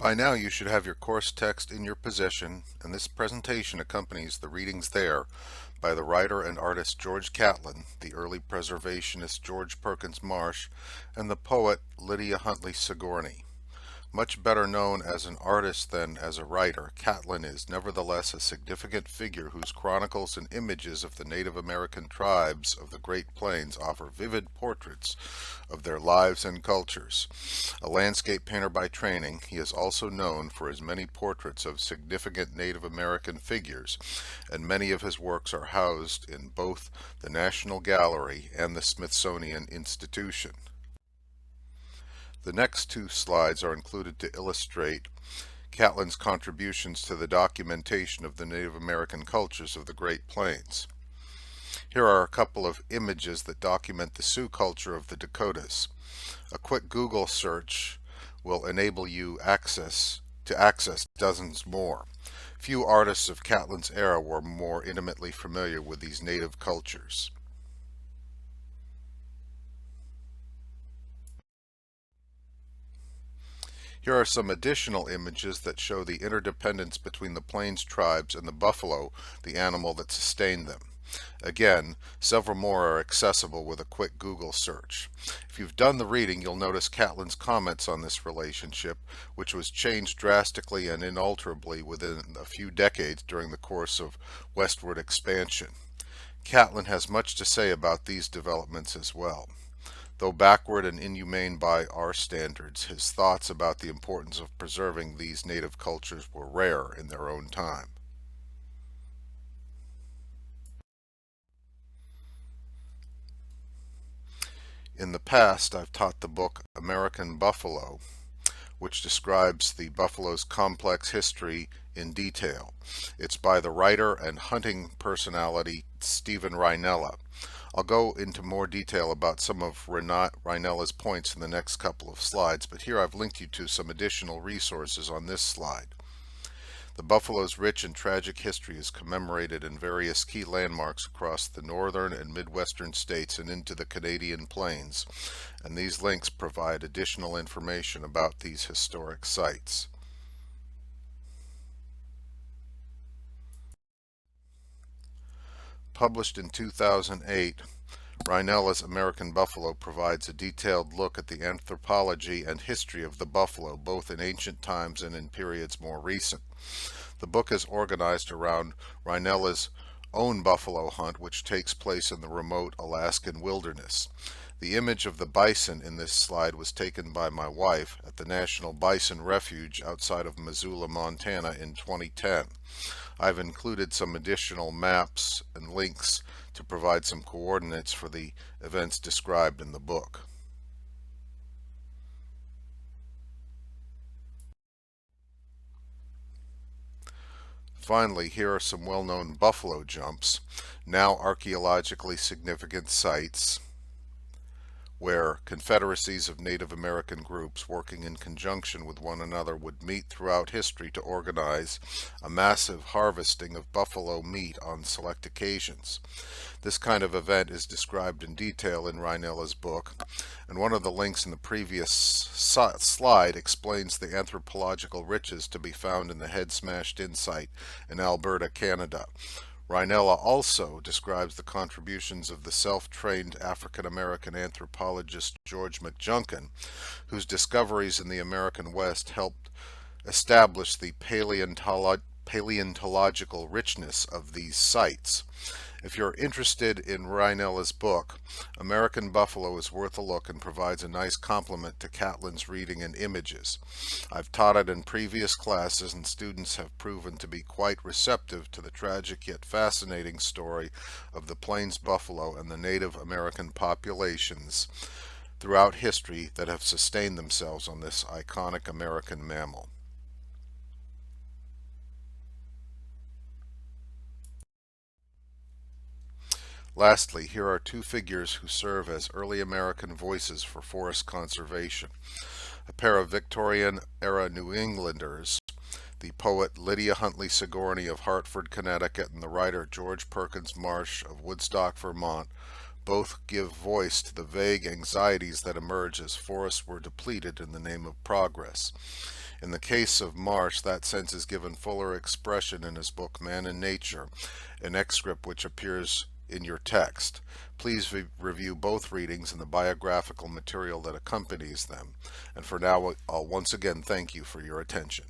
By now you should have your course text in your possession, and this presentation accompanies the readings there by the writer and artist George Catlin, the early preservationist George Perkins Marsh, and the poet Lydia Huntley Sigourney. Much better known as an artist than as a writer, Catlin is nevertheless a significant figure whose chronicles and images of the Native American tribes of the Great Plains offer vivid portraits of their lives and cultures. A landscape painter by training, he is also known for his many portraits of significant Native American figures, and many of his works are housed in both the National Gallery and the Smithsonian Institution. The next two slides are included to illustrate Catlin's contributions to the documentation of the Native American cultures of the Great Plains. Here are a couple of images that document the Sioux culture of the Dakotas. A quick Google search will enable you to access dozens more. Few artists of Catlin's era were more intimately familiar with these native cultures. Here are some additional images that show the interdependence between the Plains tribes and the buffalo, the animal that sustained them. Again, several more are accessible with a quick Google search. If you've done the reading, you'll notice Catlin's comments on this relationship, which was changed drastically and inalterably within a few decades during the course of westward expansion. Catlin has much to say about these developments as well. Though backward and inhumane by our standards, his thoughts about the importance of preserving these native cultures were rare in their own time. In the past, I've taught the book American Buffalo, which describes the buffalo's complex history in detail. It's by the writer and hunting personality Stephen Rhinella. I'll go into more detail about some of Rhinella's points in the next couple of slides, but here I've linked you to some additional resources on this slide. The buffalo's rich and tragic history is commemorated in various key landmarks across the northern and midwestern states and into the Canadian plains, and these links provide additional information about these historic sites. Published in 2008, Rhinella's American Buffalo provides a detailed look at the anthropology and history of the buffalo, both in ancient times and in periods more recent. The book is organized around Rhinella's own buffalo hunt, which takes place in the remote Alaskan wilderness. The image of the bison in this slide was taken by my wife at the National Bison Refuge outside of Missoula, Montana in 2010. I've included some additional maps and links to provide some coordinates for the events described in the book. Finally, here are some well-known buffalo jumps, now archaeologically significant sites where confederacies of Native American groups working in conjunction with one another would meet throughout history to organize a massive harvesting of buffalo meat on select occasions. This kind of event is described in detail in Rhinella's book, and one of the links in the previous slide explains the anthropological riches to be found in the Head Smashed In site in Alberta, Canada. Rhinella also describes the contributions of the self-trained African-American anthropologist George McJunkin, whose discoveries in the American West helped establish the paleontological richness of these sites. If you're interested in Rhinella's book, American Buffalo is worth a look and provides a nice complement to Catlin's reading and images. I've taught it in previous classes, and students have proven to be quite receptive to the tragic yet fascinating story of the Plains buffalo and the Native American populations throughout history that have sustained themselves on this iconic American mammal. Lastly, here are two figures who serve as early American voices for forest conservation. A pair of Victorian-era New Englanders, the poet Lydia Huntley Sigourney of Hartford, Connecticut, and the writer George Perkins Marsh of Woodstock, Vermont, both give voice to the vague anxieties that emerge as forests were depleted in the name of progress. In the case of Marsh, that sense is given fuller expression in his book Man and Nature, an excerpt which appears in your text. Please review both readings and the biographical material that accompanies them. And for now, I'll once again thank you for your attention.